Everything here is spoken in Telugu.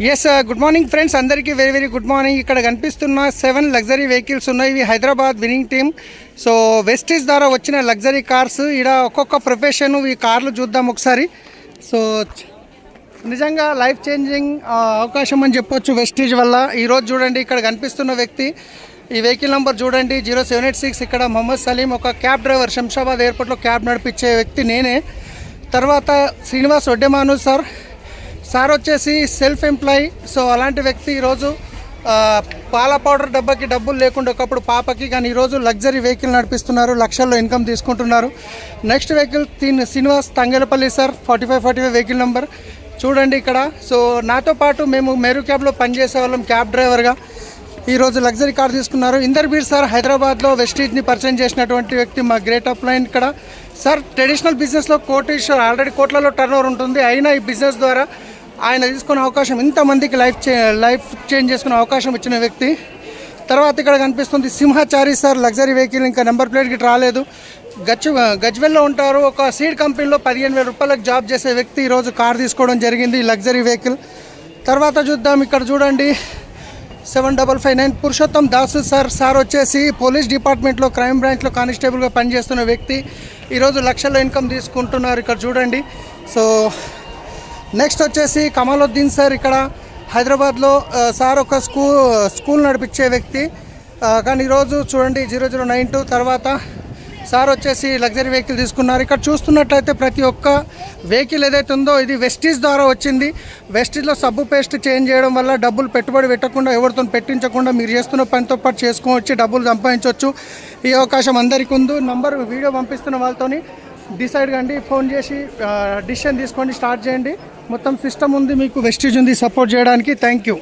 ఎస్ గుడ్ మార్నింగ్ ఫ్రెండ్స్, అందరికీ వెరీ వెరీ గుడ్ మార్నింగ్. ఇక్కడ కనిపిస్తున్న 7 లగ్జరీ వెహికల్స్ ఉన్నాయి. ఇవి Hyderabad winning team. So Vestige ద్వారా వచ్చిన లగ్జరీ కార్స్. ఇక్కడ ఒక్కొక్క ప్రొఫెషన్ ఈ కార్లు చూద్దాం ఒకసారి. సో నిజంగా లైఫ్ చేంజింగ్ అవకాశం అని చెప్పొచ్చు వెస్టీజ్ వల్ల. ఈరోజు చూడండి ఇక్కడ కనిపిస్తున్న వ్యక్తి, ఈ వెహికల్ నెంబర్ చూడండి 0786. ఇక్కడ మొహమ్మద్ సలీం, ఒక క్యాబ్ డ్రైవర్, శంషాబాద్ ఎయిర్పోర్ట్లో క్యాబ్ నడిపించే వ్యక్తి నేనే. తర్వాత శ్రీనివాస్ ఒడ్డెమాను సార్ వచ్చేసి సెల్ఫ్ ఎంప్లాయీ. సో అలాంటి వ్యక్తి ఈరోజు పాల పౌడర్ డబ్బాకి డబ్బులు లేకుండా ఒకప్పుడు పాపకి, కానీ ఈరోజు లగ్జరీ వెహికల్ నడిపిస్తున్నారు, లక్షల్లో ఇన్కమ్ తీసుకుంటున్నారు. Next vehicle Srinivas Thangelapalli sir, 4545 vehicle number చూడండి ఇక్కడ. సో నాతో పాటు మేము మెరు క్యాబ్లో పనిచేసే వాళ్ళం క్యాబ్ డ్రైవర్గా. ఈరోజు లగ్జరీ కార్ తీసుకున్నారు. ఇందర్బీర్ సార్ హైదరాబాద్లో వెస్టీజ్ని పరిచయం చేసినటువంటి వ్యక్తి, మా గ్రేట్ అప్ లైన్. ఇక్కడ సార్ ట్రెడిషనల్ బిజినెస్లో కోటీశ్వర్, ఆల్రెడీ కోట్లలో టర్న్ ఓవర్ ఉంటుంది. అయినా ఈ బిజినెస్ ద్వారా ఆయన తీసుకునే అవకాశం, ఇంతమందికి లైఫ్ చేంజ్ చేసుకునే అవకాశం ఇచ్చిన వ్యక్తి. తర్వాత ఇక్కడ కనిపిస్తుంది సింహాచారి సార్, లగ్జరీ వెహికల్, ఇంకా నెంబర్ ప్లేట్కి రాలేదు. గజ్వెల్లో ఉంటారు. ఒక సీడ్ కంపెనీలో 15,000 రూపాయలకు జాబ్ చేసే వ్యక్తి ఈరోజు కార్ తీసుకోవడం జరిగింది, లగ్జరీ వెహికల్. తర్వాత చూద్దాం, ఇక్కడ చూడండి 7559 పురుషోత్తం దాసు సార్ వచ్చేసి పోలీస్ డిపార్ట్మెంట్లో క్రైమ్ బ్రాంచ్లో కానిస్టేబుల్గా పనిచేస్తున్న వ్యక్తి. ఈరోజు లక్షల్లో ఇన్కమ్ తీసుకుంటున్నారు, ఇక్కడ చూడండి. సో నెక్స్ట్ వచ్చేసి కమాలుద్దీన్ సార్, ఇక్కడ హైదరాబాద్లో సార్ ఒక స్కూల్ నడిపించే వ్యక్తి, కానీ ఈరోజు చూడండి 0092. తర్వాత సార్ వచ్చేసి లగ్జరీ వెహికల్ తీసుకున్నారు. ఇక్కడ చూస్తున్నట్లయితే ప్రతి ఒక్క వెహికల్ ఏదైతే ఉందో ఇది వెస్టీజ్ ద్వారా వచ్చింది. వెస్టీజ్లో సబ్బు పేస్ట్ చేంజ్ చేయడం వల్ల డబ్బులు పెట్టుబడి పెట్టకుండా, ఎవరితో పెట్టించకుండా మీరు చేస్తున్న పనితో పాటు చేసుకోవచ్చు, డబ్బులు సంపాదించవచ్చు. ఈ అవకాశం అందరికీ ఉంది. నంబర్ వీడియో పంపిస్తున్న వాళ్ళతోని డిసైడ్ కండి, ఫోన్ చేసి డిసిషన్ తీసుకోండి, స్టార్ట్ చేయండి. మొత్తం సిస్టమ్ ఉంది మీకు, వెస్టీజ్ ఉంది సపోర్ట్ చేయడానికి. Thank you.